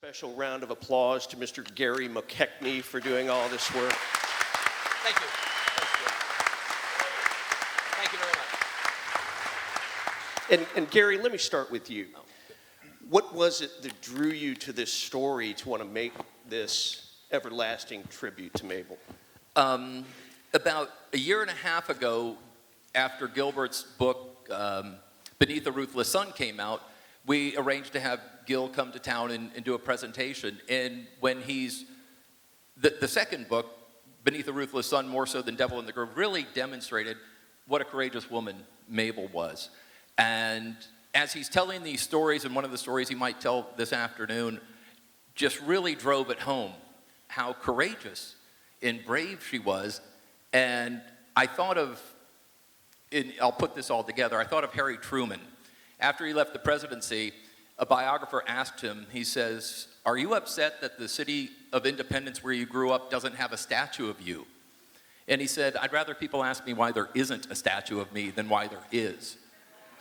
Special round of applause to Mr. Gary McKechnie for doing all this work. Thank you. Thank you very much. And Gary, let me start with you. What was it that drew you to this story to want to make this everlasting tribute to Mabel? About a year and a half ago, after Gilbert's book, Beneath the Ruthless Sun, came out, we arranged to have Gil come to town and do a presentation. And when the second book, Beneath the Ruthless Sun, more so than Devil in the Grove, really demonstrated what a courageous woman Mabel was. And as he's telling these stories, and one of the stories he might tell this afternoon, just really drove it home how courageous and brave she was. And I thought of, I'll put this all together, I thought of Harry Truman. After he left the presidency, a biographer asked him, he says, "Are you upset that the city of Independence where you grew up doesn't have a statue of you?" And he said, "I'd rather people ask me why there isn't a statue of me than why there is."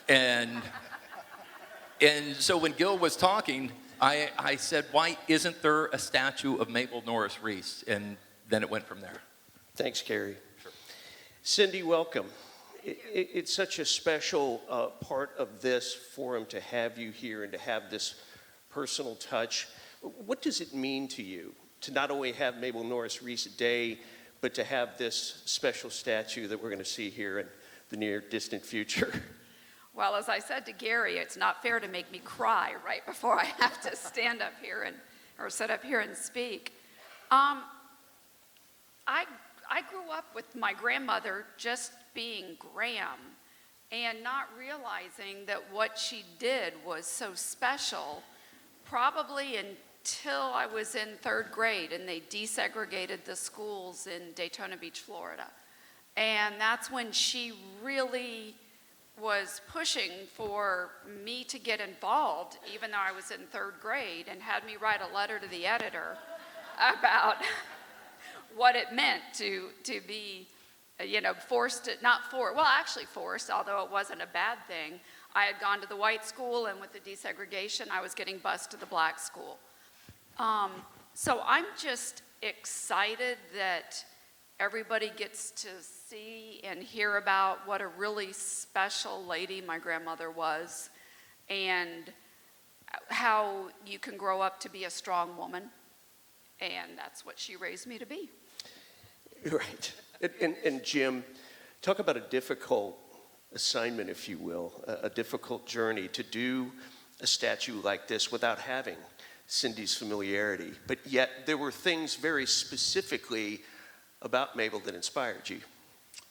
And so when Gil was talking, I said, "Why isn't there a statue of Mabel Norris Reese?" And then it went from there. Thanks, Gary. Sure. Cindy, welcome. It's such a special part of this forum to have you here and to have this personal touch. What does it mean to you to not only have Mabel Norris Reese Day, but to have this special statue that we're going to see here in the near distant future? Well, as I said to Gary, it's not fair to make me cry right before I have to stand up here or sit up here and speak. I grew up with my grandmother just being Graham and not realizing that what she did was so special, probably until I was in third grade and they desegregated the schools in Daytona Beach, Florida. And that's when she really was pushing for me to get involved, even though I was in third grade, and had me write a letter to the editor about what it meant to be, forced, forced, although it wasn't a bad thing. I had gone to the white school, and with the desegregation, I was getting bused to the black school. So I'm just excited that everybody gets to see and hear about what a really special lady my grandmother was, and how you can grow up to be a strong woman. And that's what she raised me to be. Right. And Jim, talk about a difficult assignment, if you will, a difficult journey to do a statue like this without having Cindy's familiarity. But yet there were things very specifically about Mabel that inspired you.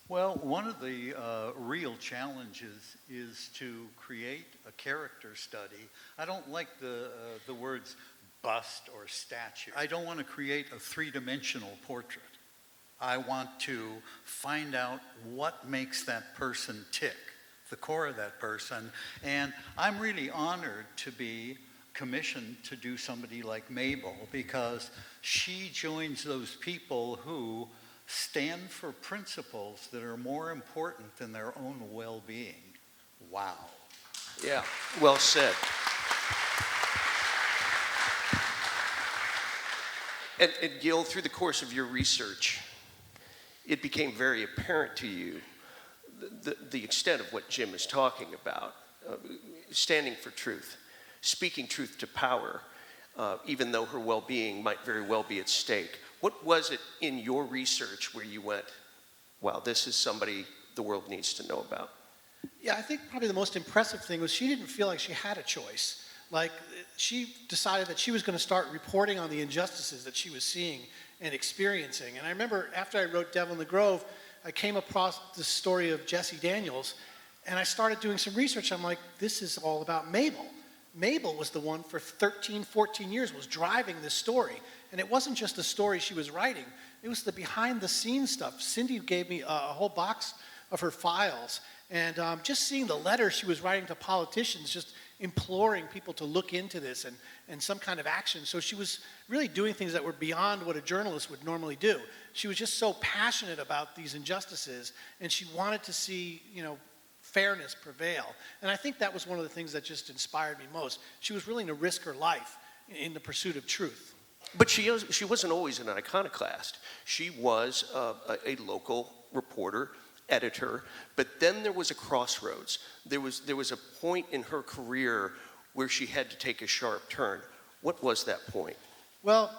Well, one of the real challenges is to create a character study. I don't like the words bust or statue. I don't want to create a three-dimensional portrait. I want to find out what makes that person tick, the core of that person. And I'm really honored to be commissioned to do somebody like Mabel, because she joins those people who stand for principles that are more important than their own well-being. Wow. Yeah, well said. And Gil, through the course of your research, it became very apparent to you the extent of what Jim is talking about, standing for truth, speaking truth to power, even though her well-being might very well be at stake. What was it in your research where you went, wow, this is somebody the world needs to know about? Yeah, I think probably the most impressive thing was she didn't feel like she had a choice. Like, she decided that she was going to start reporting on the injustices that she was seeing and experiencing. And I remember after I wrote Devil in the Grove, I came across the story of Jesse Daniels, and I started doing some research. I'm like, this is all about Mabel. Mabel was the one for 13, 14 years was driving this story. And it wasn't just the story she was writing. It was the behind-the-scenes stuff. Cindy gave me a whole box of her files. And just seeing the letters she was writing to politicians, just imploring people to look into this and some kind of action. So she was really doing things that were beyond what a journalist would normally do. She was just so passionate about these injustices, and she wanted to see, fairness prevail. And I think that was one of the things that just inspired me most. She was willing to risk her life in the pursuit of truth. But she wasn't always an iconoclast. She was a local reporter, editor, but then there was a crossroads. There was a point in her career where she had to take a sharp turn. What was that point? Well,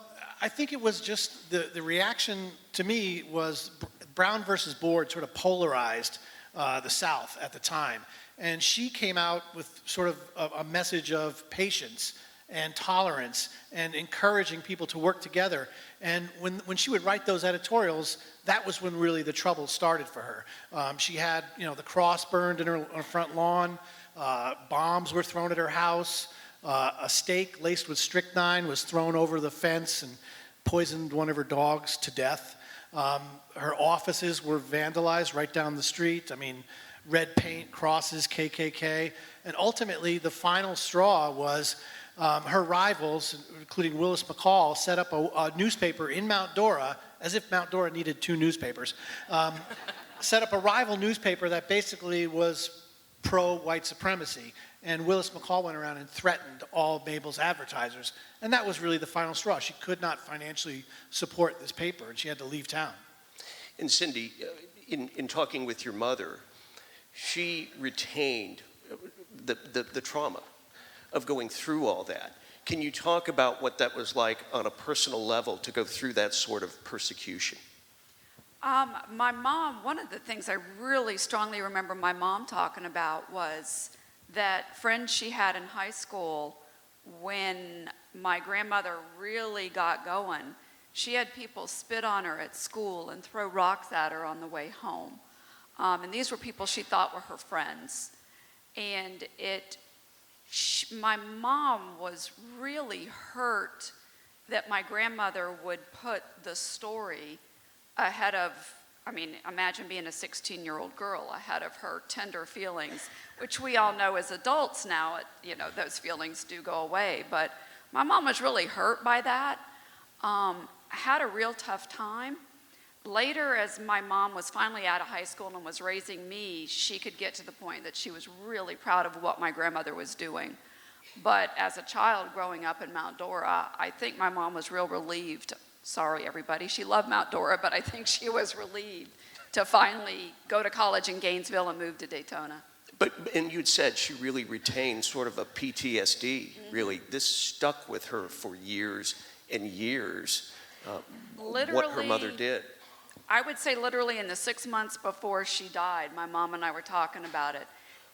I think it was just the reaction to me was Brown versus Board sort of polarized the South at the time. And she came out with sort of a message of patience and tolerance and encouraging people to work together. And when she would write those editorials, that was when really the trouble started for her. She had, the cross burned in her front lawn, bombs were thrown at her house, a stake laced with strychnine was thrown over the fence and poisoned one of her dogs to death. Her offices were vandalized right down the street. I mean, red paint, crosses, KKK. And ultimately, the final straw was her rivals, including Willis McCall, set up a newspaper in Mount Dora, as if Mount Dora needed two newspapers, set up a rival newspaper that basically was pro-white supremacy. And Willis McCall went around and threatened all Mabel's advertisers. And that was really the final straw. She could not financially support this paper, and she had to leave town. And Cindy, in talking with your mother, she retained the trauma of going through all that. Can you talk about what that was like on a personal level to go through that sort of persecution? My mom, one of the things I really strongly remember my mom talking about was that friend she had in high school when my grandmother really got going. She had people spit on her at school and throw rocks at her on the way home. And these were people she thought were her friends. And my mom was really hurt that my grandmother would put the story ahead of, imagine being a 16-year-old girl ahead of her tender feelings, which we all know as adults now, those feelings do go away. But my mom was really hurt by that, had a real tough time. Later, as my mom was finally out of high school and was raising me, she could get to the point that she was really proud of what my grandmother was doing. But as a child growing up in Mount Dora, I think my mom was real relieved. Sorry, everybody. She loved Mount Dora, but I think she was relieved to finally go to college in Gainesville and move to Daytona. And you'd said she really retained sort of a PTSD, really. This stuck with her for years and years, what her mother did. I would say literally in the 6 months before she died, my mom and I were talking about it.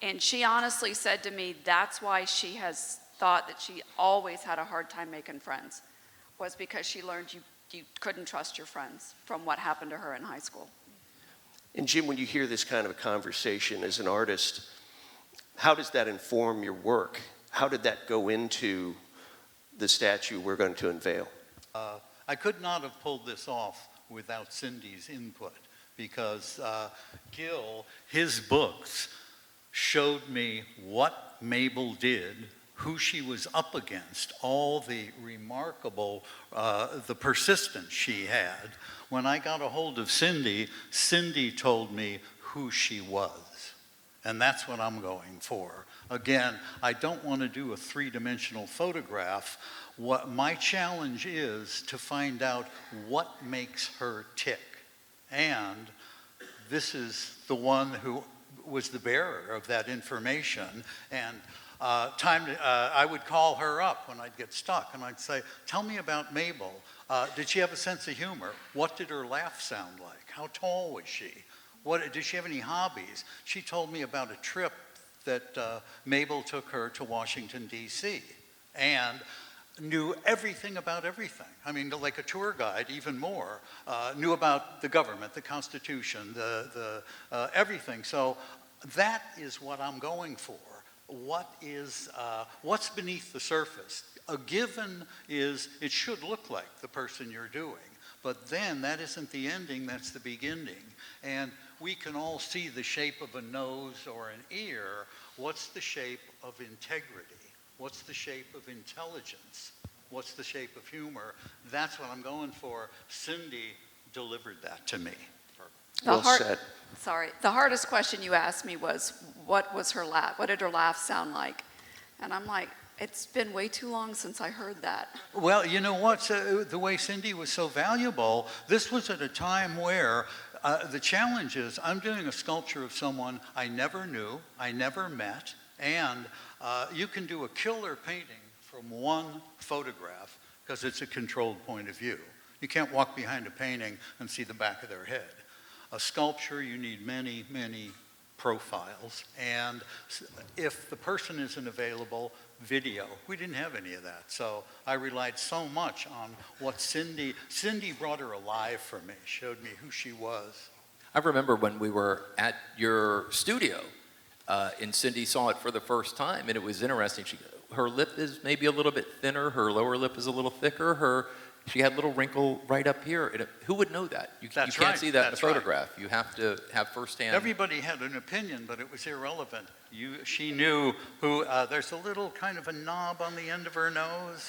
And she honestly said to me, that's why she has thought that she always had a hard time making friends, was because she learned you couldn't trust your friends from what happened to her in high school. And Jim, when you hear this kind of a conversation as an artist, how does that inform your work? How did that go into the statue we're going to unveil? I could not have pulled this off without Cindy's input, because Gil, his books showed me what Mabel did, who she was up against, all the remarkable, the persistence she had. When I got a hold of Cindy, Cindy told me who she was. And that's what I'm going for. Again, I don't want to do a three-dimensional photograph. What my challenge is to find out what makes her tick. And this is the one who was the bearer of that information. And I would call her up when I'd get stuck, and I'd say, tell me about Mabel. Did she have a sense of humor? What did her laugh sound like? How tall was she? Did she have any hobbies? She told me about a trip that Mabel took her to Washington, D.C., and knew everything about everything. I mean, like a tour guide, even more. Knew about the government, the Constitution, the everything. So that is what I'm going for. What's beneath the surface? A given is it should look like the person you're doing. But then that isn't the ending, that's the beginning. And we can all see the shape of a nose or an ear. What's the shape of integrity? What's the shape of intelligence? What's the shape of humor? That's what I'm going for. Cindy delivered that to me. Well said. Sorry. The hardest question you asked me was, what was her laugh? What did her laugh sound like? And I'm like, It's been way too long since I heard that. Well, you know what? The way Cindy was so valuable, this was at a time where the challenge is I'm doing a sculpture of someone I never knew, I never met, and you can do a killer painting from one photograph because it's a controlled point of view. You can't walk behind a painting and see the back of their head. A sculpture, you need many, many profiles, and if the person isn't available, video. We didn't have any of that, so I relied so much on what Cindy brought her alive for me, showed me who she was. I remember when we were at your studio, and Cindy saw it for the first time, and it was interesting. Her lip is maybe a little bit thinner, her lower lip is a little thicker, she had a little wrinkle right up here. Who would know that? You can't see that in a photograph. You have to have firsthand. Everybody had an opinion, but it was irrelevant. She knew who, there's a little kind of a knob on the end of her nose.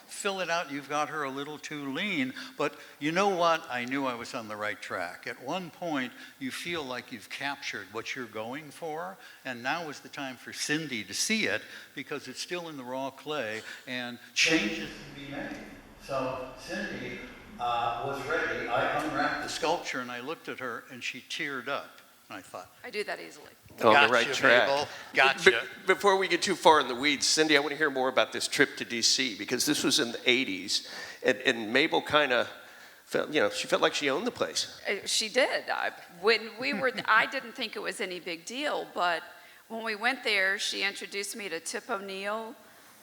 Fill it out, you've got her a little too lean. But you know what? I knew I was on the right track. At one point, you feel like you've captured what you're going for, and now is the time for Cindy to see it because it's still in the raw clay and changes can be made. So Cindy was ready. I unwrapped the sculpture and I looked at her and she teared up. And I thought, I do that easily. On the right track. Mabel. Gotcha. Before we get too far in the weeds, Cindy, I want to hear more about this trip to D.C. because this was in the 80s, and Mabel kind of felt, she felt like she owned the place. She did. When we were, I didn't think it was any big deal, but when we went there, she introduced me to Tip O'Neill,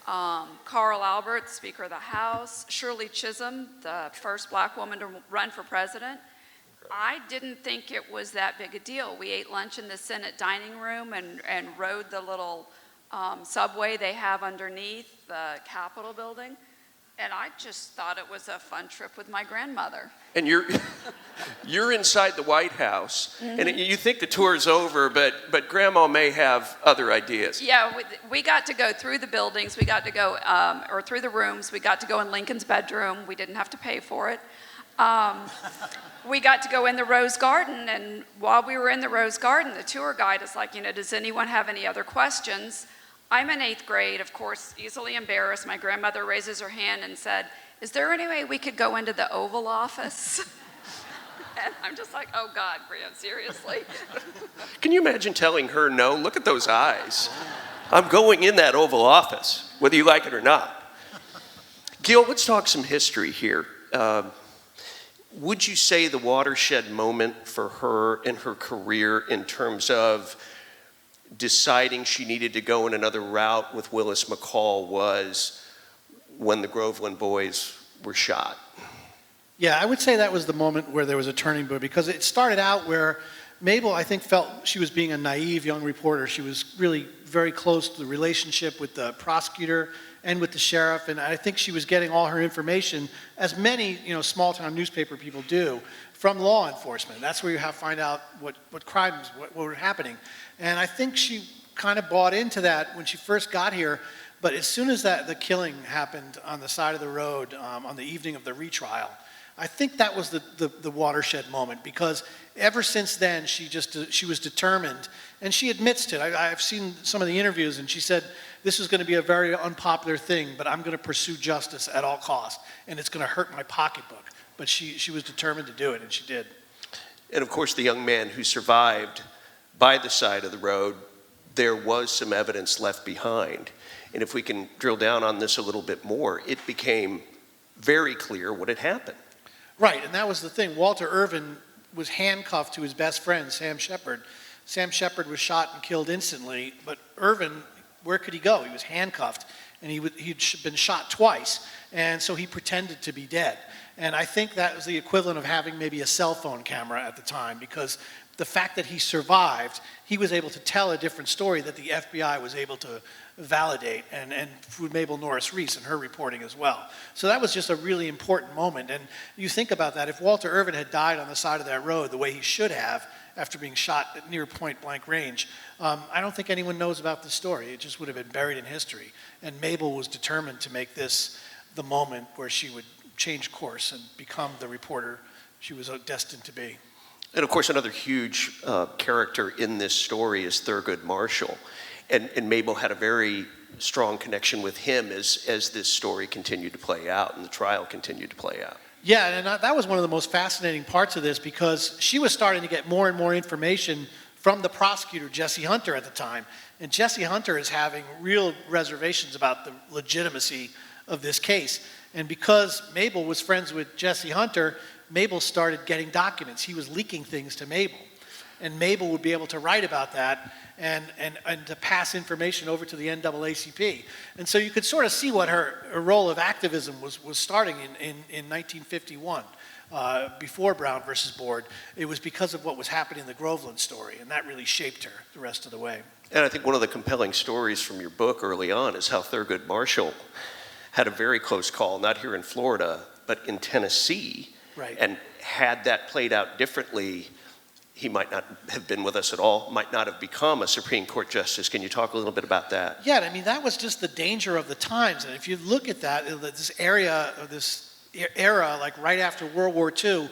Carl Albert, Speaker of the House, Shirley Chisholm, the first black woman to run for president. I didn't think it was that big a deal. We ate lunch in the Senate dining room and rode the little subway they have underneath the Capitol building. And I just thought it was a fun trip with my grandmother. And you're inside the White House, and you think the tour's over, but Grandma may have other ideas. Yeah, we got to go through the buildings. We got to go, or through the rooms. We got to go in Lincoln's bedroom. We didn't have to pay for it. We got to go in the Rose Garden, and while we were in the Rose Garden, the tour guide is like, does anyone have any other questions? I'm in 8th grade, of course, easily embarrassed. My grandmother raises her hand and said, is there any way we could go into the Oval Office? And I'm just like, oh God, Gran, seriously? Can you imagine telling her no? Look at those eyes. I'm going in that Oval Office, whether you like it or not. Gil, let's talk some history here. Would you say the watershed moment for her in her career in terms of deciding she needed to go in another route with Willis McCall was when the Groveland boys were shot? Yeah, I would say that was the moment where there was a turning point, because it started out where Mabel, I think, felt she was being a naive young reporter. She was really very close to the relationship with the prosecutor and with the sheriff, and I think she was getting all her information, as many small-town newspaper people do, from law enforcement. That's where you have to find out what crimes, what were happening. And I think she kind of bought into that when she first got here, but as soon as the killing happened on the side of the road on the evening of the retrial, I think that was the watershed moment, because ever since then she was determined, and she admits to it. I've seen some of the interviews, and she said, this is going to be a very unpopular thing, but I'm going to pursue justice at all costs, and it's going to hurt my pocketbook. But she was determined to do it, and she did. And of course, the young man who survived by the side of the road, there was some evidence left behind. And if we can drill down on this a little bit more, it became very clear what had happened. Right, and that was the thing. Walter Irvin was handcuffed to his best friend, Sam Shepard. Sam Shepard was shot and killed instantly, but Irvin, where could he go? He was handcuffed, and he'd been shot twice, and so he pretended to be dead. And I think that was the equivalent of having maybe a cell phone camera at the time, because the fact that he survived, he was able to tell a different story that the FBI was able to validate, and through Mabel Norris Reese and her reporting as well. So that was just a really important moment. And you think about that, if Walter Irvin had died on the side of that road the way he should have after being shot at near point blank range, I don't think anyone knows about the story. It just would have been buried in history. And Mabel was determined to make this the moment where she would change course and become the reporter she was destined to be. And of course, another huge character in this story is Thurgood Marshall. And Mabel had a very strong connection with him as this story continued to play out and the trial continued to play out. Yeah, and that was one of the most fascinating parts of this, because she was starting to get more and more information from the prosecutor, Jesse Hunter, at the time. And Jesse Hunter is having real reservations about the legitimacy of this case. And because Mabel was friends with Jesse Hunter, Mabel started getting documents. He was leaking things to Mabel. And Mabel would be able to write about that and to pass information over to the NAACP. And so you could sort of see what her role of activism was starting in 1951, before Brown versus Board. It was because of what was happening in the Groveland story, and that really shaped her the rest of the way. And I think one of the compelling stories from your book early on is how Thurgood Marshall had a very close call, not here in Florida, but in Tennessee. Right. And had that played out differently, he might not have been with us at all, might not have become a Supreme Court justice. Can you talk a little bit about that? Yeah, I mean, that was just the danger of the times. And if you look at that, this era, like right after World War II,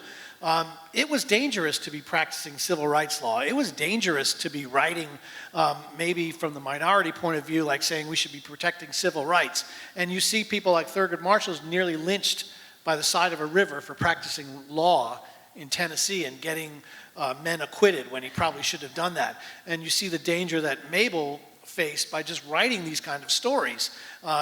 it was dangerous to be practicing civil rights law. It was dangerous to be writing, maybe from the minority point of view, like saying we should be protecting civil rights. And you see people like Thurgood Marshall nearly lynched by the side of a river for practicing law in Tennessee and getting men acquitted when he probably should have done that. And you see the danger that Mabel faced by just writing these kind of stories.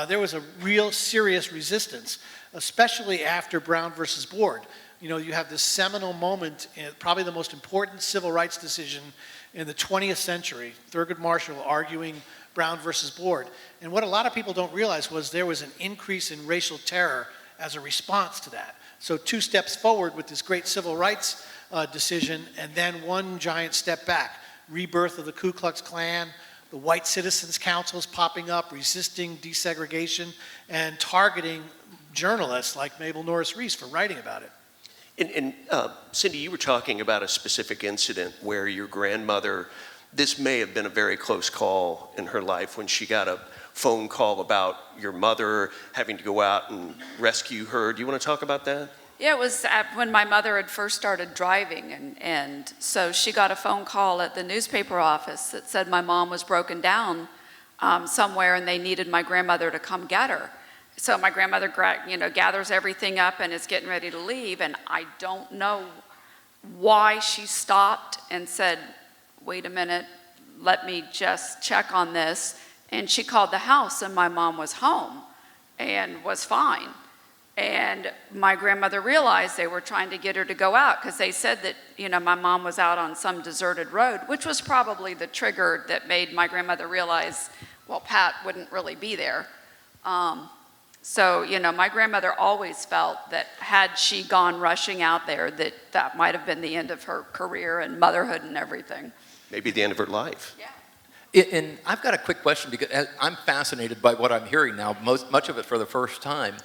There was a real serious resistance, especially after Brown versus Board. You know, you have this seminal moment, probably the most important civil rights decision in the 20th century, Thurgood Marshall arguing Brown versus Board. And what a lot of people don't realize was there was an increase in racial terror as a response to that. So 2 steps forward with this great civil rights decision, and then 1 giant step back. Rebirth of the Ku Klux Klan, the white citizens' councils popping up, resisting desegregation, and targeting journalists like Mabel Norris Reese for writing about it. And Cindy, you were talking about a specific incident where your grandmother, this may have been a very close call in her life when she got a phone call about your mother having to go out and rescue her. Do you want to talk about that? Yeah, it was when my mother had first started driving, and so she got a phone call at the newspaper office that said my mom was broken down somewhere and they needed my grandmother to come get her. So my grandmother, gathers everything up and is getting ready to leave, and I don't know why she stopped and said, wait a minute, let me just check on this. And she called the house, and my mom was home and was fine. And my grandmother realized they were trying to get her to go out because they said that, my mom was out on some deserted road, which was probably the trigger that made my grandmother realize, well, Pat wouldn't really be there. So, my grandmother always felt that had she gone rushing out there, that might have been the end of her career and motherhood and everything. Maybe the end of her life. Yeah. And I've got a quick question because I'm fascinated by what I'm hearing now, much of it for the first time.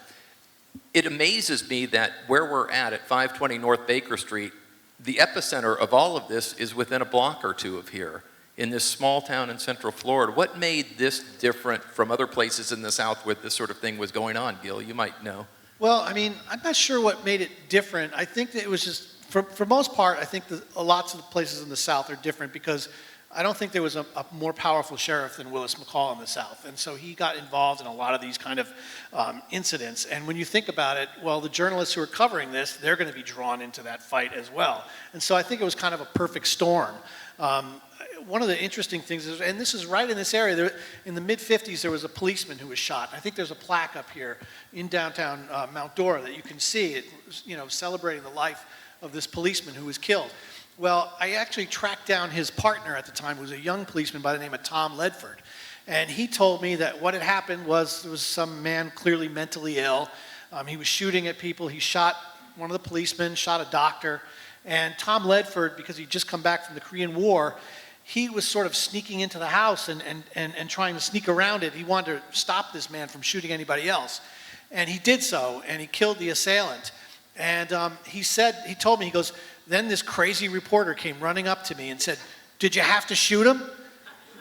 It amazes me that where we're at 520 North Baker Street, the epicenter of all of this is within a block or 2 of here, in this small town in Central Florida. What made this different from other places in the South where this sort of thing was going on, Gil? You might know. Well, I mean, I'm not sure what made it different. I think that it was just, for most part, I think that lots of the places in the South are different because I don't think there was a more powerful sheriff than Willis McCall in the South. And so he got involved in a lot of these kind of incidents. And when you think about it, well, the journalists who are covering this, they're going to be drawn into that fight as well. And so I think it was kind of a perfect storm. One of the interesting things is, and this is right in this area, in the mid-50s there was a policeman who was shot. I think there's a plaque up here in downtown Mount Dora that you can see, it, celebrating the life of this policeman who was killed. Well, I actually tracked down his partner at the time, who was a young policeman by the name of Tom Ledford. And he told me that what had happened was there was some man clearly mentally ill. He was shooting at people. He shot one of the policemen, shot a doctor. And Tom Ledford, because he'd just come back from the Korean War, he was sort of sneaking into the house and trying to sneak around it. He wanted to stop this man from shooting anybody else. And he did so, and he killed the assailant. And he told me, he goes, then this crazy reporter came running up to me and said, did you have to shoot him?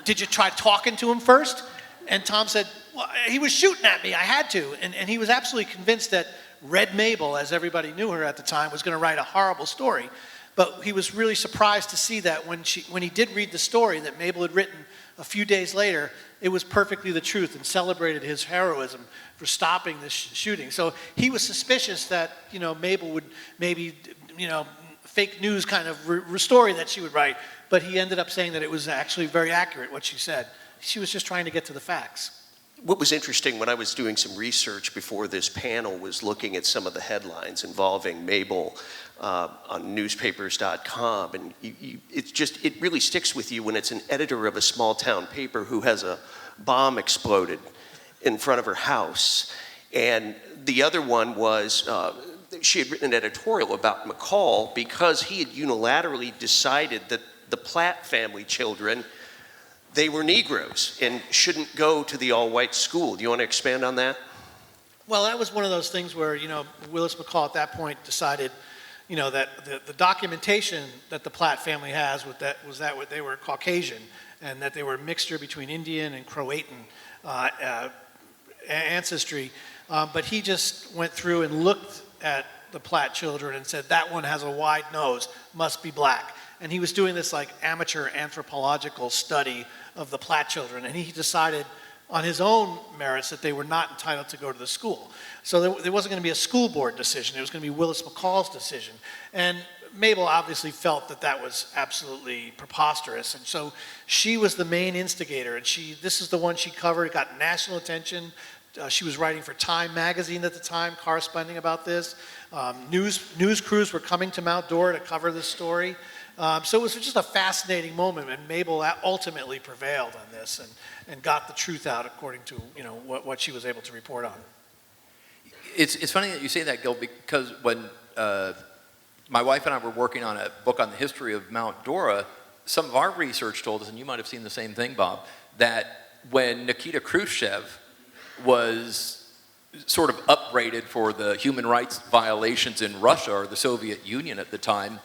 Did you try talking to him first? And Tom said, well, he was shooting at me, I had to. And he was absolutely convinced that Red Mabel, as everybody knew her at the time, was going to write a horrible story. but he was really surprised to see that when he did read the story that Mabel had written a few days later, it was perfectly the truth and celebrated his heroism for stopping this shooting. So he was suspicious that, Mabel would maybe, fake news kind of story that she would write, but he ended up saying that it was actually very accurate what she said. She was just trying to get to the facts. What was interesting when I was doing some research before this panel was looking at some of the headlines involving Mabel on newspapers.com, and it really sticks with you when it's an editor of a small town paper who has a bomb exploded in front of her house. And the other one was she had written an editorial about McCall because he had unilaterally decided that the Platt family children, they were Negroes and shouldn't go to the all-white school. Do you want to expand on that? Well, that was one of those things where, Willis McCall at that point decided, that the documentation that the Platt family has was that they were Caucasian and that they were a mixture between Indian and Croatan ancestry. But he just went through and looked at the Platt children and said, that one has a wide nose, must be black. And he was doing this like amateur anthropological study of the Platt children, and he decided on his own merits that they were not entitled to go to the school. So there wasn't going to be a school board decision, it was going to be Willis McCall's decision. And Mabel obviously felt that that was absolutely preposterous, and so she was the main instigator, and this is the one she covered. It got national attention. She was writing for Time magazine at the time, corresponding about this. News crews were coming to Mount Dora to cover this story. So it was just a fascinating moment, and Mabel ultimately prevailed on this and got the truth out according to what she was able to report on. It's funny that you say that, Gil, because when my wife and I were working on a book on the history of Mount Dora, some of our research told us, and you might have seen the same thing, Bob, that when Nikita Khrushchev was sort of upbraided for the human rights violations in Russia or the Soviet Union at the time,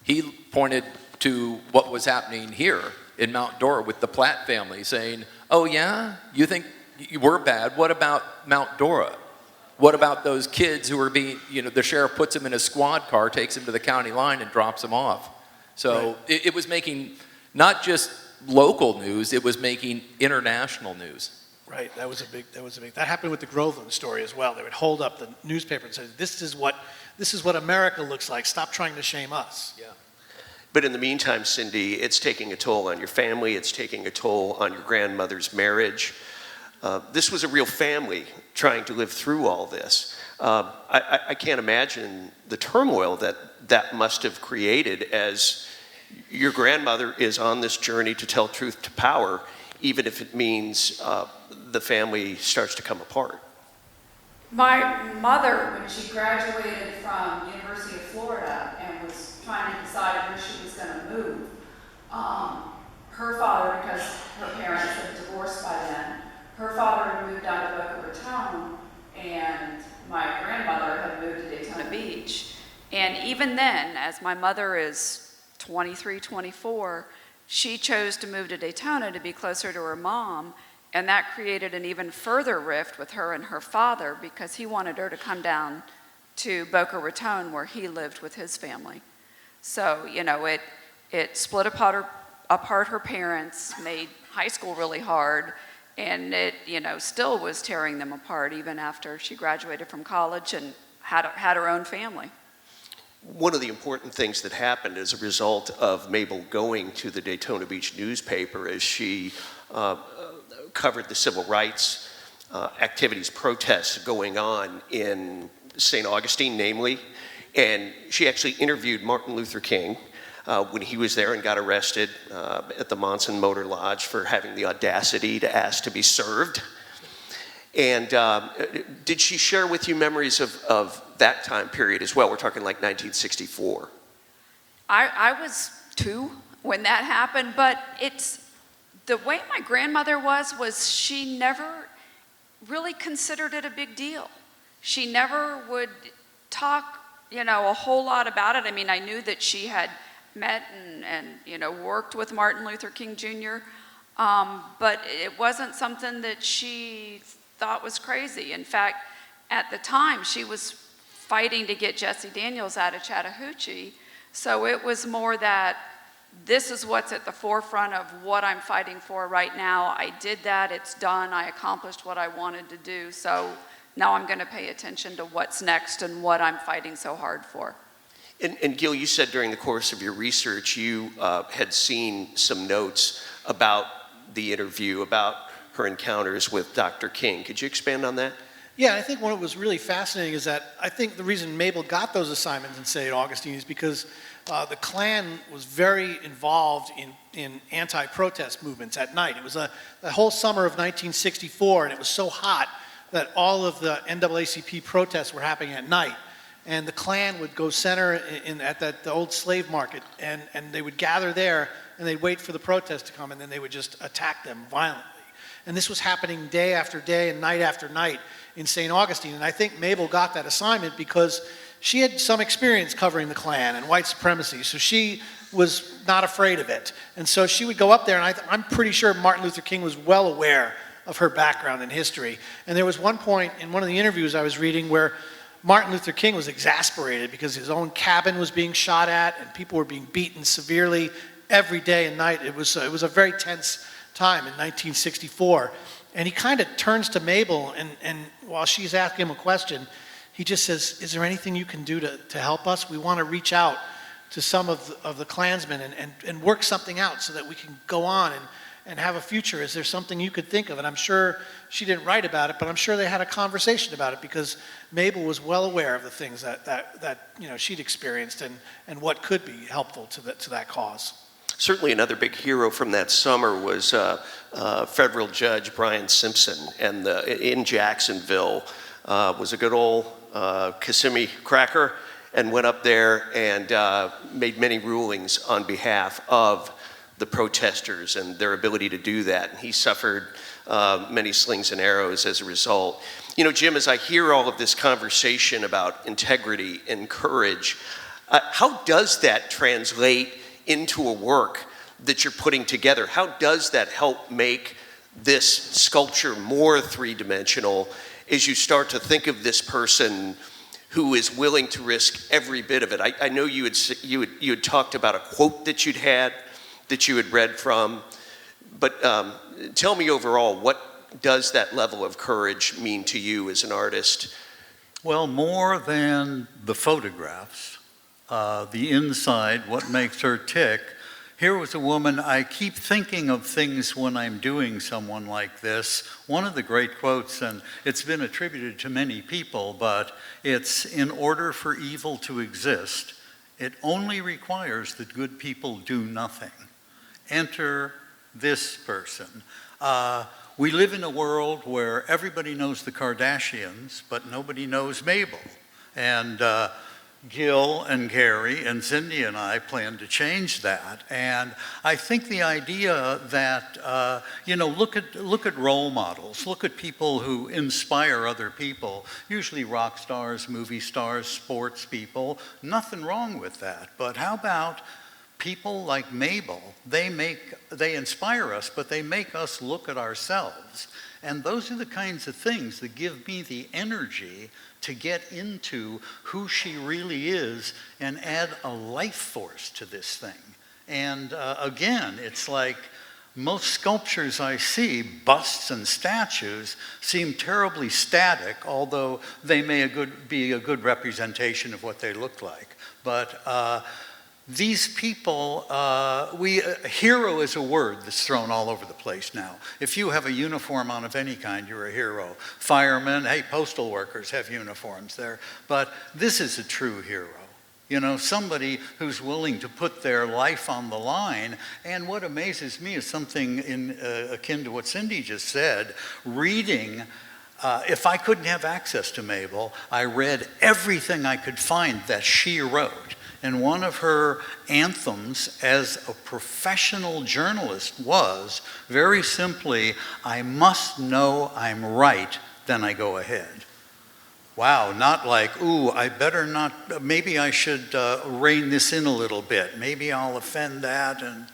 he pointed to what was happening here in Mount Dora with the Platt family, saying, oh yeah, you think we're bad, what about Mount Dora? What about those kids who are being, the sheriff puts them in a squad car, takes them to the county line and drops them off. So right. It was making not just local news, it was making international news. Right, that happened with the Groveland story as well. They would hold up the newspaper and say, this is what America looks like, stop trying to shame us. Yeah. But in the meantime, Cindy, it's taking a toll on your family, it's taking a toll on your grandmother's marriage. This was a real family trying to live through all this. I can't imagine the turmoil that must have created as your grandmother is on this journey to tell truth to power, even if it means the family starts to come apart. My mother, when she graduated from University of Florida and was trying to decide where she was going to move, her father, because her parents had divorced by then, her father had moved down to Boca Raton, and my grandmother had moved to Daytona Beach. And even then, as my mother is 23, 24, she chose to move to Daytona to be closer to her mom, and that created an even further rift with her and her father because he wanted her to come down to Boca Raton where he lived with his family. So, it split apart her parents, made high school really hard, and it, still was tearing them apart even after she graduated from college and had her own family. One of the important things that happened as a result of Mabel going to the Daytona Beach newspaper as she covered the civil rights activities, protests going on in St. Augustine, namely, and she actually interviewed Martin Luther King when he was there and got arrested at the Monson Motor Lodge for having the audacity to ask to be served. And did she share with you memories of that time period as well? We're talking like 1964. I was 2 when that happened, but it's the way my grandmother was she never really considered it a big deal. She never would talk, a whole lot about it. I mean, I knew that she had met and worked with Martin Luther King Jr., but it wasn't something that she thought was crazy. In fact, at the time, she was fighting to get Jesse Daniels out of Chattahoochee So it was more that this is what's at the forefront of what I'm fighting for right now. I did that, it's done, I accomplished what I wanted to do. So now I'm going to pay attention to what's next and what I'm fighting so hard for. And Gil, you said during the course of your research you had seen some notes about the interview, about her encounters with Dr. King. Could you expand on that? Yeah, I think what was really fascinating is that I think the reason Mabel got those assignments in St. Augustine is because the Klan was very involved in anti-protest movements at night. It was the whole summer of 1964, and it was so hot that all of the NAACP protests were happening at night. And the Klan would go center at the old slave market, and they would gather there, and they'd wait for the protest to come, and then they would just attack them violently. And this was happening day after day and night after night in St. Augustine. And I think Mabel got that assignment because she had some experience covering the Klan and white supremacy, so she was not afraid of it. And so she would go up there, and I'm pretty sure Martin Luther King was well aware of her background and history. And there was one point in one of the interviews I was reading where Martin Luther King was exasperated because his own cabin was being shot at and people were being beaten severely every day and night. It was a very tense time in 1964. And he kind of turns to Mabel, and while she's asking him a question, he just says, "Is there anything you can do to help us? We want to reach out to some of the Klansmen and work something out so that we can go on and have a future. Is there something you could think of?" And I'm sure she didn't write about it, but I'm sure they had a conversation about it because Mabel was well aware of the things that she'd experienced and what could be helpful to that cause. Certainly another big hero from that summer was federal judge Brian Simpson, and in Jacksonville was a good old Kissimmee cracker, and went up there and made many rulings on behalf of the protesters and their ability to do that. And he suffered many slings and arrows as a result. You know, Jim, as I hear all of this conversation about integrity and courage, how does that translate into a work that you're putting together? How does that help make this sculpture more three-dimensional as you start to think of this person who is willing to risk every bit of it? I know you had talked about a quote that you'd had, that you had read from, but tell me overall, what does that level of courage mean to you as an artist? Well, more than the photographs, the inside, what makes her tick. Here was a woman, I keep thinking of things when I'm doing someone like this. One of the great quotes, and it's been attributed to many people, but it's, "In order for evil to exist, it only requires that good people do nothing." Enter this person. We live in a world where everybody knows the Kardashians, but nobody knows Mabel. And Gil and Gary and Cindy and I plan to change that. And I think the idea that, look at role models, look at people who inspire other people, usually rock stars, movie stars, sports people, nothing wrong with that. But how about people like Mabel? They inspire us, but they make us look at ourselves. And those are the kinds of things that give me the energy to get into who she really is and add a life force to this thing. And again, it's like most sculptures I see, busts and statues, seem terribly static, although they may be a good representation of what they look like. But these people, hero is a word that's thrown all over the place now. If you have a uniform on of any kind, you're a hero. Firemen, hey, postal workers have uniforms there. But this is a true hero. You know, somebody who's willing to put their life on the line. And what amazes me is something akin to what Cindy just said, reading. If I couldn't have access to Mabel, I read everything I could find that she wrote. And one of her anthems as a professional journalist was, very simply, "I must know I'm right, then I go ahead." Wow, not like, ooh, I better not, maybe I should rein this in a little bit. Maybe I'll offend that and,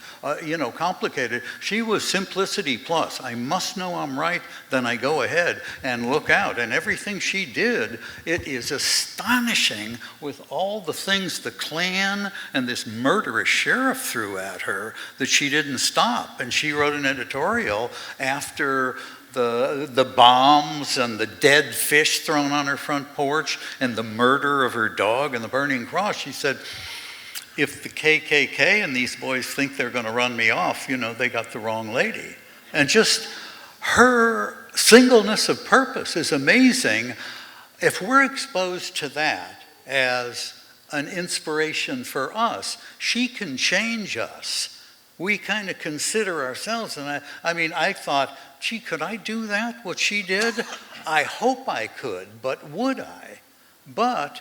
complicated. She was simplicity plus. I must know I'm right, then I go ahead and look out. And everything she did, it is astonishing with all the things the Klan and this murderous sheriff threw at her that she didn't stop. And she wrote an editorial after the bombs and the dead fish thrown on her front porch and the murder of her dog and the burning cross. She said, if the KKK and these boys think they're going to run me off, they got the wrong lady. And just her singleness of purpose is amazing. If we're exposed to that as an inspiration for us, she can change us. We kind of consider ourselves, and I thought, gee, could I do that, what she did? I hope I could, but would I? But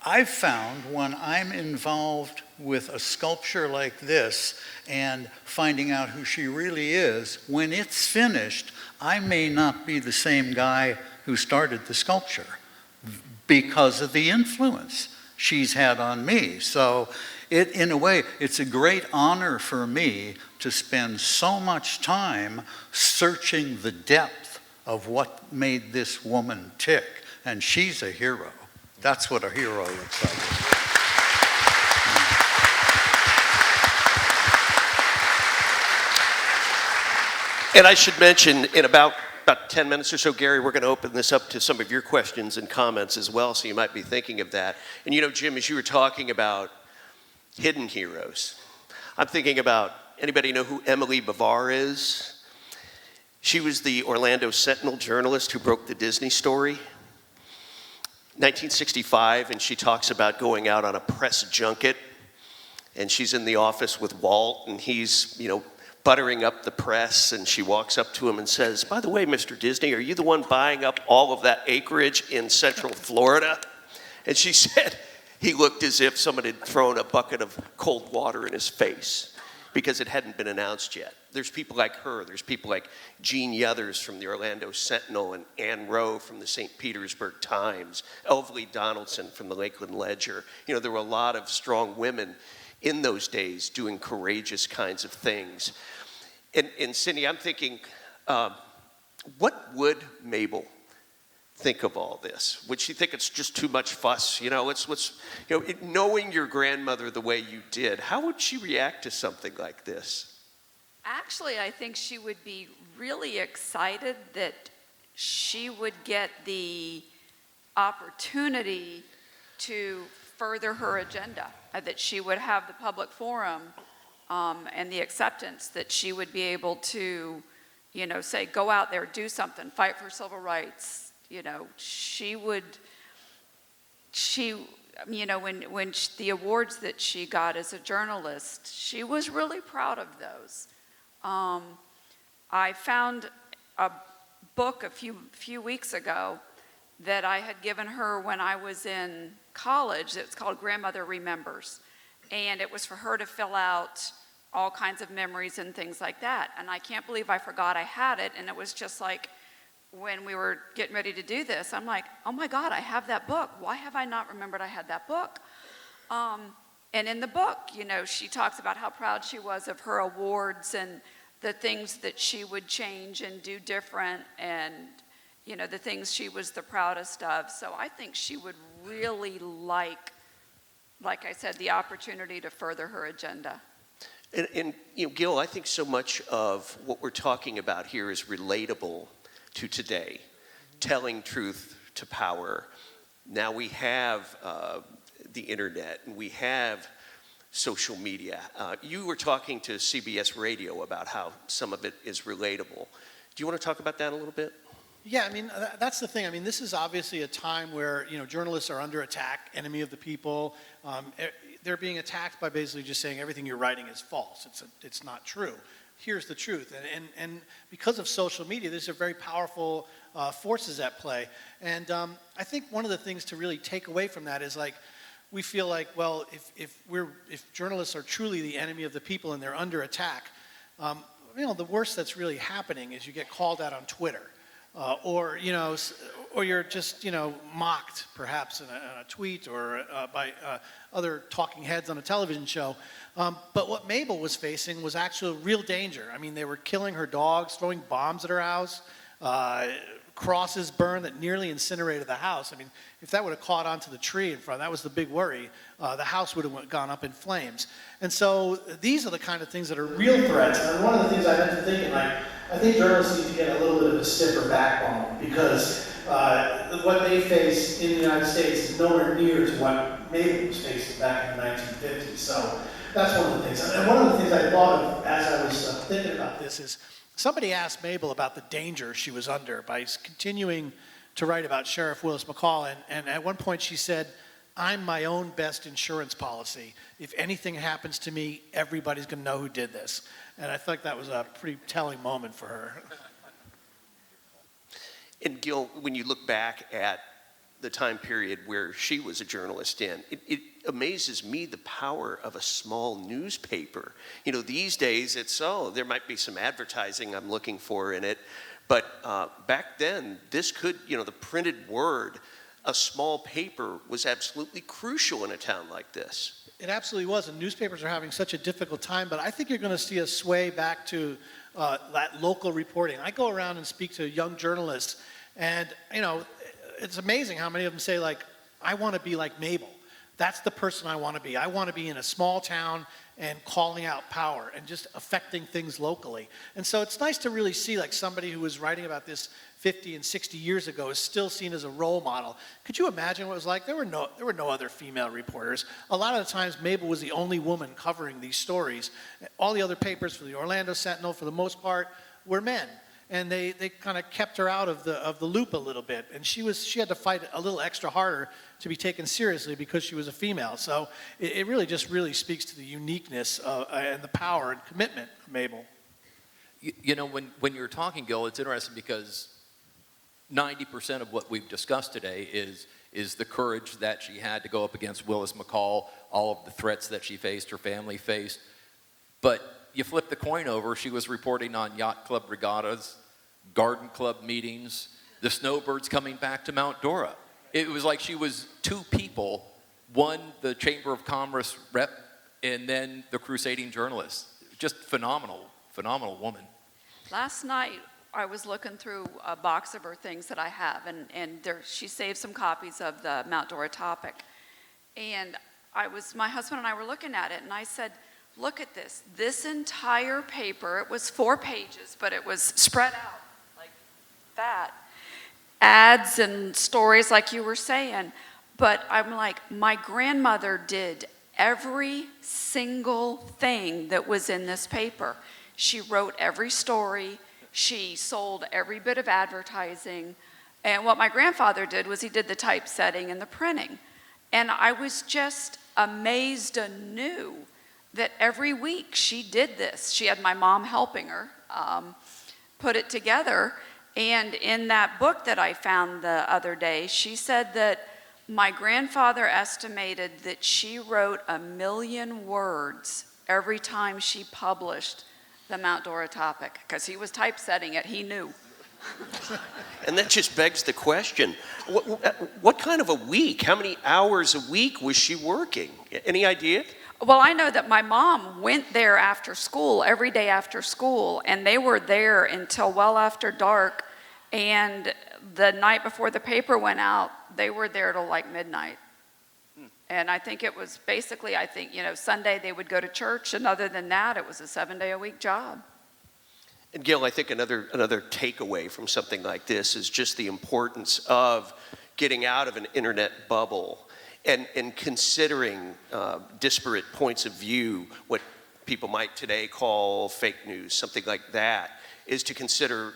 I've found when I'm involved with a sculpture like this and finding out who she really is, when it's finished, I may not be the same guy who started the sculpture because of the influence she's had on me. So in a way, it's a great honor for me to spend so much time searching the depth of what made this woman tick. And she's a hero. That's what a hero looks like. And I should mention, in about 10 minutes or so, Gary, we're going to open this up to some of your questions and comments as well, so you might be thinking of that. And Jim, as you were talking about hidden heroes, I'm thinking about, anybody know who Emily Bavar is? She was the Orlando Sentinel journalist who broke the Disney story. 1965, and she talks about going out on a press junket, and she's in the office with Walt, and he's, buttering up the press, and she walks up to him and says, by the way, Mr. Disney, are you the one buying up all of that acreage in Central Florida? And she said he looked as if someone had thrown a bucket of cold water in his face because it hadn't been announced yet. There's people like her. There's people like Jean Yothers from the Orlando Sentinel and Ann Rowe from the St. Petersburg Times, Elvely Donaldson from the Lakeland Ledger. There were a lot of strong women in those days doing courageous kinds of things. And Cindy, I'm thinking, what would Mabel think of all this? Would she think it's just too much fuss? Knowing your grandmother the way you did, how would she react to something like this? Actually, I think she would be really excited that she would get the opportunity to further her agenda, that she would have the public forum and the acceptance that she would be able to, say, go out there, do something, fight for civil rights. When the awards that she got as a journalist, she was really proud of those. I found a book a few weeks ago that I had given her when I was in college. It's called Grandmother Remembers. And it was for her to fill out all kinds of memories and things like that. And I can't believe I forgot I had it. And it was just like, when we were getting ready to do this, I'm like, oh my God, I have that book. Why have I not remembered I had that book? And in the book, she talks about how proud she was of her awards and the things that she would change and do different, and the things she was the proudest of. So I think she would really like I said, the opportunity to further her agenda. And Gil, I think so much of what we're talking about here is relatable to today. Telling truth to power. Now we have the internet, and we have social media. You were talking to CBS Radio about how some of it is relatable. Do you want to talk about that a little bit? Yeah, that's the thing. This is obviously a time where, journalists are under attack, enemy of the people. They're being attacked by basically just saying everything you're writing is false. It's not true. Here's the truth. And because of social media, these are very powerful forces at play. And I think one of the things to really take away from that is we feel like, well, if journalists are truly the enemy of the people and they're under attack, the worst that's really happening is you get called out on Twitter. or, you know, or you're just, you know, mocked perhaps in a tweet or by other talking heads on a television show. But what Mabel was facing was actual real danger. I mean, they were killing her dogs, throwing bombs at her house, crosses burned that nearly incinerated the house. I mean, if that would have caught onto the tree in front, that was the big worry. The house would have gone up in flames. And so these are the kind of things that are real threats. And one of the things I had to think, I think journalists need to get a little bit of a stiffer backbone, because what they face in the United States is nowhere near to what Mabel was facing back in the 1950s. So that's one of the things. And one of the things I thought of as I was thinking about this is, somebody asked Mabel about the danger she was under by continuing to write about Sheriff Willis McCall, and at one point she said, "I'm my own best insurance policy. If anything happens to me, everybody's going to know who did this." And I thought that was a pretty telling moment for her. And Gil, when you look back at the time period where she was a journalist in, it amazes me the power of a small newspaper. You know, these days it's, there might be some advertising I'm looking for in it, but back then this could, you know, the printed word, a small paper was absolutely crucial in a town like this. It absolutely was, and newspapers are having such a difficult time, but I think you're going to see us sway back to that local reporting. I go around and speak to young journalists, and, you know, it's amazing how many of them say, like, I want to be like Mabel. That's the person I want to be. I want to be in a small town and calling out power and just affecting things locally. And so it's nice to really see, like, somebody who was writing about this 50 and 60 years ago is still seen as a role model. Could you imagine what it was like? There were no other female reporters. A lot of the times Mabel was the only woman covering these stories. All the other papers, for the Orlando Sentinel, for the most part, were men. And they kind of kept her out of the loop a little bit. And she had to fight a little extra harder to be taken seriously because she was a female. So it really speaks to the uniqueness and the power and commitment of Mabel. You know, when you're talking, Gil, it's interesting because 90% of what we've discussed today is the courage that she had to go up against Willis McCall, all of the threats that she faced, her family faced. But you flip the coin over, she was reporting on yacht club regattas, garden club meetings, the snowbirds coming back to Mount Dora. It was like she was two people, one the Chamber of Commerce rep, and then the crusading journalist. Just phenomenal woman. Last night, I was looking through a box of her things that I have, and she saved some copies of the Mount Dora Topic. And my husband and I were looking at it, and I said, "Look at this. This entire paper," it was 4 pages, but it was spread out like that. Ads and stories like you were saying. But I'm like, my grandmother did every single thing that was in this paper. She wrote every story. She sold every bit of advertising. And what my grandfather did was he did the typesetting and the printing. And I was just amazed anew that every week she did this. She had my mom helping her put it together. And in that book that I found the other day, she said that my grandfather estimated that she wrote 1 million words every time she published the Mount Dora Topic, because he was typesetting it, he knew. And that just begs the question, what kind of a week? How many hours a week was she working? Any idea? Well, I know that my mom went there after school, every day after school, and they were there until well after dark. And the night before the paper went out, they were there till like midnight. And I think it was basically, Sunday they would go to church, and other than that, it was a 7-day-a-week job. And Gil, I think another takeaway from something like this is just the importance of getting out of an internet bubble and considering disparate points of view, what people might today call fake news, something like that, is to consider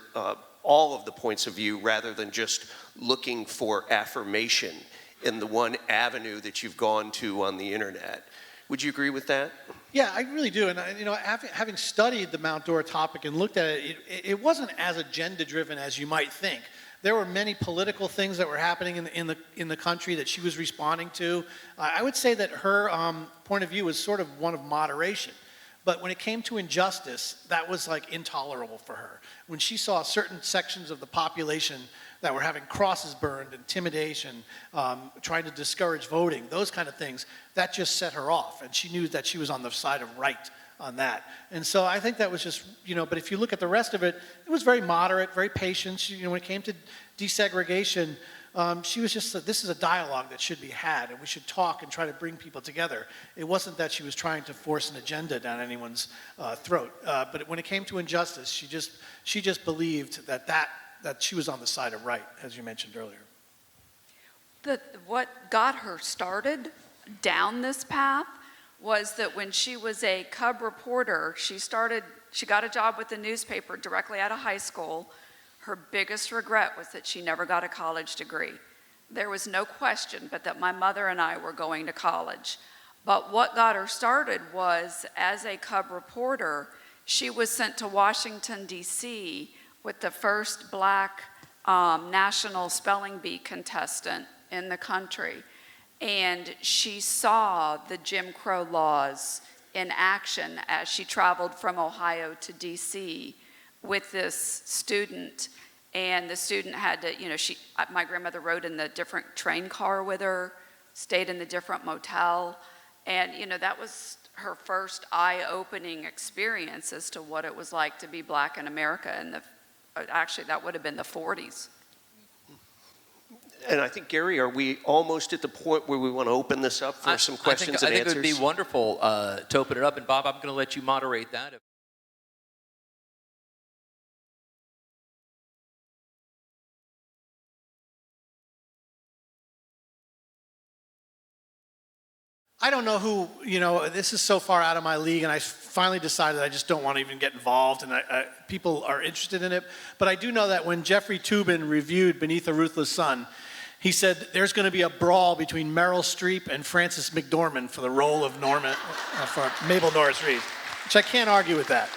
all of the points of view rather than just looking for affirmation in the one avenue that you've gone to on the internet. Would you agree with that? Yeah, I really do. And having studied the Mount Dora Topic and looked at it, it wasn't as agenda-driven as you might think. There were many political things that were happening in the country that she was responding to. I would say that her point of view was sort of one of moderation. But when it came to injustice, that was like intolerable for her. When she saw certain sections of the population that were having crosses burned, intimidation, trying to discourage voting, those kind of things, that just set her off. And she knew that she was on the side of right on that. And so I think that was just, but if you look at the rest of it, it was very moderate, very patient. She, when it came to desegregation, she was just, this is a dialogue that should be had, and we should talk and try to bring people together. It wasn't that she was trying to force an agenda down anyone's throat. But when it came to injustice, she just believed that she was on the side of right, as you mentioned earlier. What got her started down this path was that when she was a cub reporter, she got a job with the newspaper directly out of high school. Her biggest regret was that she never got a college degree. There was no question but that my mother and I were going to college. But what got her started was, as a cub reporter, she was sent to Washington, D.C. with the first black national spelling bee contestant in the country. And she saw the Jim Crow laws in action as she traveled from Ohio to D.C. with this student. And the student had to, my grandmother rode in the different train car with her, stayed in the different motel. And, that was her first eye-opening experience as to what it was like to be black in America. Actually, that would have been the 40s. And I think, Gary, are we almost at the point where we want to open this up for some questions and answers? I think it would be wonderful to open it up. And Bob, I'm going to let you moderate that. I don't know who, this is so far out of my league, and I finally decided I just don't want to even get involved, and people are interested in it. But I do know that when Jeffrey Toobin reviewed Beneath a Ruthless Sun, he said there's going to be a brawl between Meryl Streep and Frances McDormand for the role of for Mabel Norris Reese, which I can't argue with that.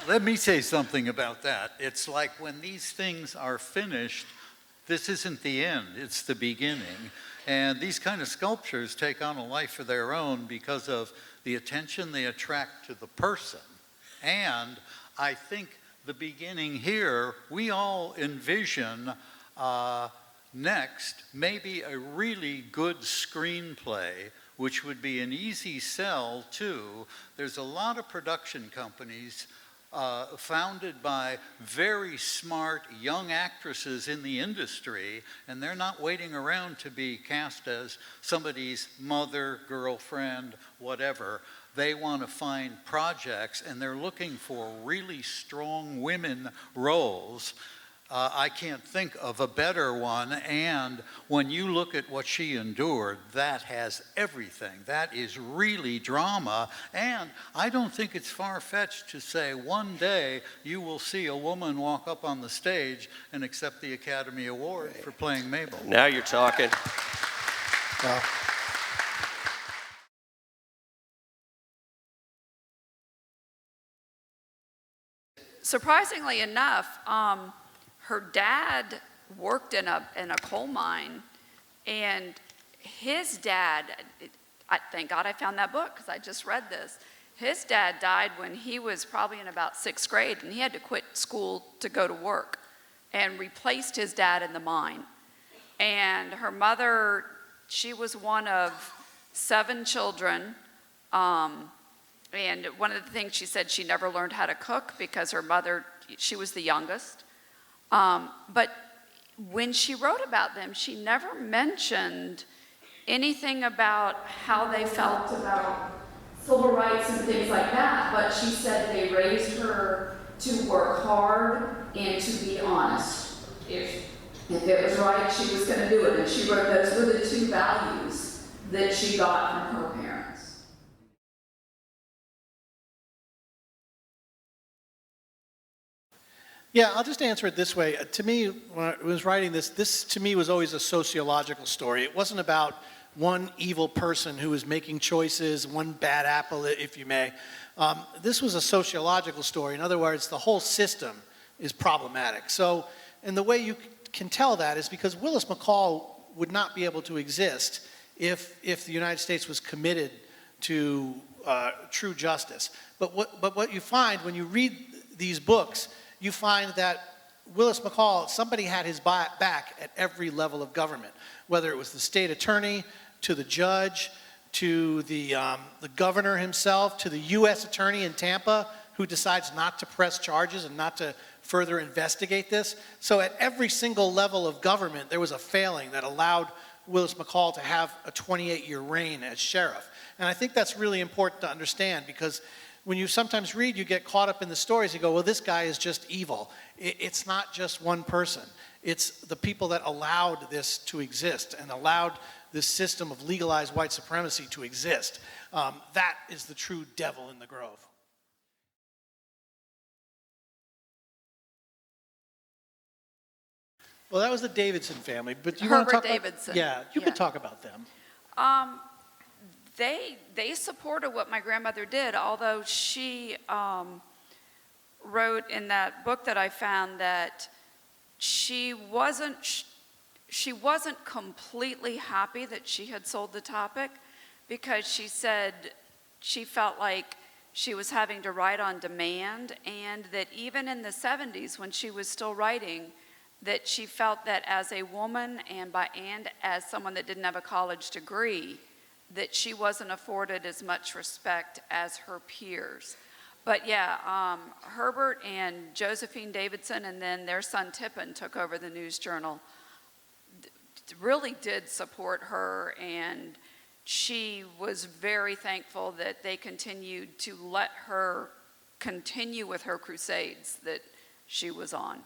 Let me say something about that. It's like when these things are finished, this isn't the end, it's the beginning. And these kind of sculptures take on a life of their own because of the attention they attract to the person. And I think the beginning here, we all envision next maybe a really good screenplay, which would be an easy sell too. There's a lot of production companies founded by very smart young actresses in the industry, and they're not waiting around to be cast as somebody's mother, girlfriend, whatever. They want to find projects, and they're looking for really strong women roles. I can't think of a better one, and when you look at what she endured, that has everything. That is really drama, and I don't think it's far-fetched to say one day you will see a woman walk up on the stage and accept the Academy Award for playing Mabel. Now you're talking. Surprisingly enough, her dad worked in a coal mine, and his dad, thank God I found that book because I just read this. His dad died when he was probably in about 6th grade, and he had to quit school to go to work, and replaced his dad in the mine. And her mother, she was one of 7 children, and one of the things she said, she never learned how to cook because her mother, she was the youngest. But when she wrote about them, she never mentioned anything about how they felt about civil rights and things like that, but she said they raised her to work hard and to be honest. If it was right, she was going to do it. And she wrote those were the 2 values that she got from her parents. Yeah, I'll just answer it this way. To me, when I was writing this to me was always a sociological story. It wasn't about one evil person who was making choices, one bad apple, if you may. This was a sociological story. In other words, the whole system is problematic. So, and the way you can tell that is because Willis McCall would not be able to exist if the United States was committed to true justice. But what you find when you read these books, you find that Willis McCall, somebody had his back at every level of government, whether it was the state attorney, to the judge, to the governor himself, to the U.S. attorney in Tampa, who decides not to press charges and not to further investigate this. So at every single level of government, there was a failing that allowed Willis McCall to have a 28-year reign as sheriff. And I think that's really important to understand, because when you sometimes read, you get caught up in the stories. You go, well, this guy is just evil. It's not just one person. It's the people that allowed this to exist and allowed this system of legalized white supremacy to exist. That is the true devil in the grove. Well, that was the Davidson family, but you want to Herbert talk Davidson. about, yeah, you could talk about them. They supported what my grandmother did, although she wrote in that book that I found that she wasn't completely happy that she had sold the Topic, because she said she felt like she was having to write on demand, and that even in the 70s when she was still writing, that she felt that as a woman and as someone that didn't have a college degree, that she wasn't afforded as much respect as her peers. But yeah, Herbert and Josephine Davidson, and then their son Tippin took over the News Journal, really did support her, and she was very thankful that they continued to let her continue with her crusades that she was on.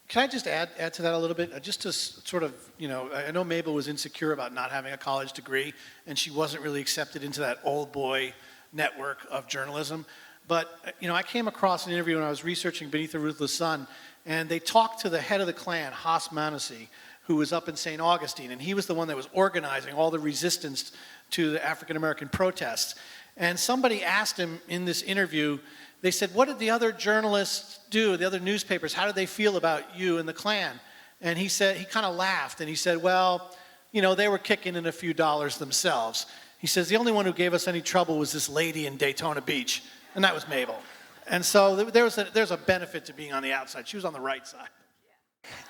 Can I just add to that a little bit? Just to sort of, I know Mabel was insecure about not having a college degree, and she wasn't really accepted into that old boy network of journalism. But, I came across an interview when I was researching Beneath the Ruthless Sun, and they talked to the head of the Klan, Haas Manassi, who was up in St. Augustine, and he was the one that was organizing all the resistance to the African-American protests. And somebody asked him in this interview, they said, what did the other journalists do, the other newspapers, how did they feel about you and the Klan? And he said, he kind of laughed, and he said, well, they were kicking in a few dollars themselves. He says, the only one who gave us any trouble was this lady in Daytona Beach, and that was Mabel. And so there's a benefit to being on the outside. She was on the right side.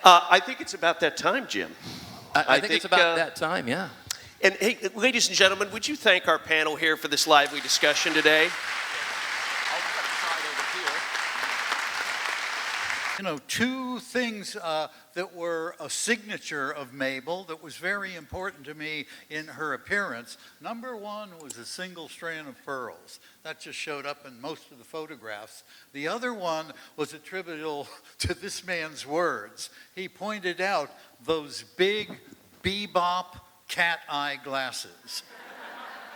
I think it's about that time, Jim. I think it's about that time, yeah. And hey, ladies and gentlemen, would you thank our panel here for this lively discussion today? Two things that were a signature of Mabel that was very important to me in her appearance. Number one was a single strand of pearls. That just showed up in most of the photographs. The other one was attributable to this man's words. He pointed out those big bebop cat eye glasses.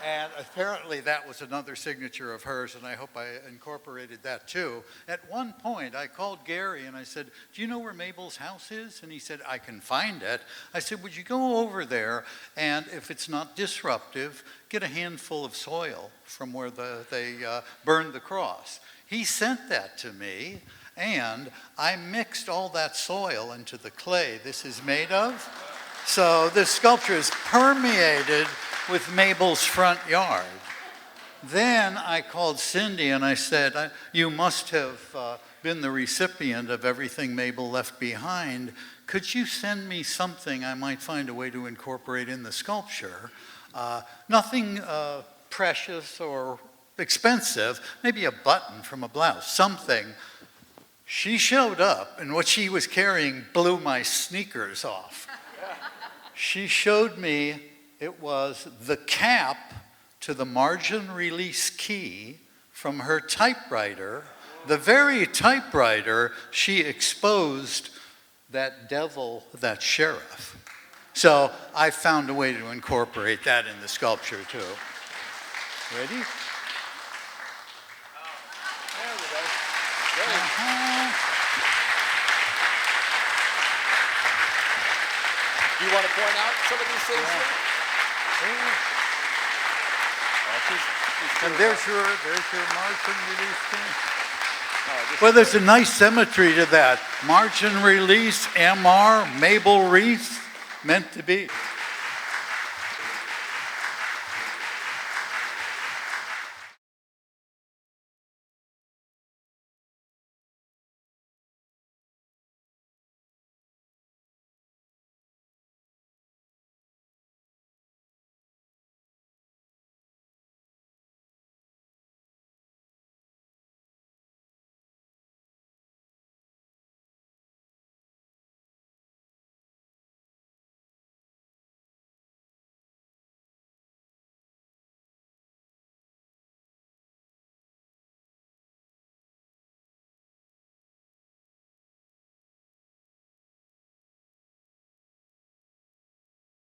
And apparently that was another signature of hers, and I hope I incorporated that too. At one point, I called Gary and I said, do you know where Mabel's house is? And he said, I can find it. I said, would you go over there, and if it's not disruptive, get a handful of soil from where they burned the cross. He sent that to me, and I mixed all that soil into the clay this is made of. So this sculpture is permeated with Mabel's front yard. Then I called Cindy and I said, you must have been the recipient of everything Mabel left behind. Could you send me something I might find a way to incorporate in the sculpture? Nothing precious or expensive, maybe a button from a blouse, something. She showed up, and what she was carrying blew my sneakers off. She showed me it was the cap to the margin release key from her typewriter, the very typewriter she exposed that devil, that sheriff. So I found a way to incorporate that in the sculpture too. Ready? There we go. Do you want to point out some of these things? Yeah. And there's your margin release thing. Well, there's a nice symmetry to that. Margin release, MR, Mabel Reese, meant to be.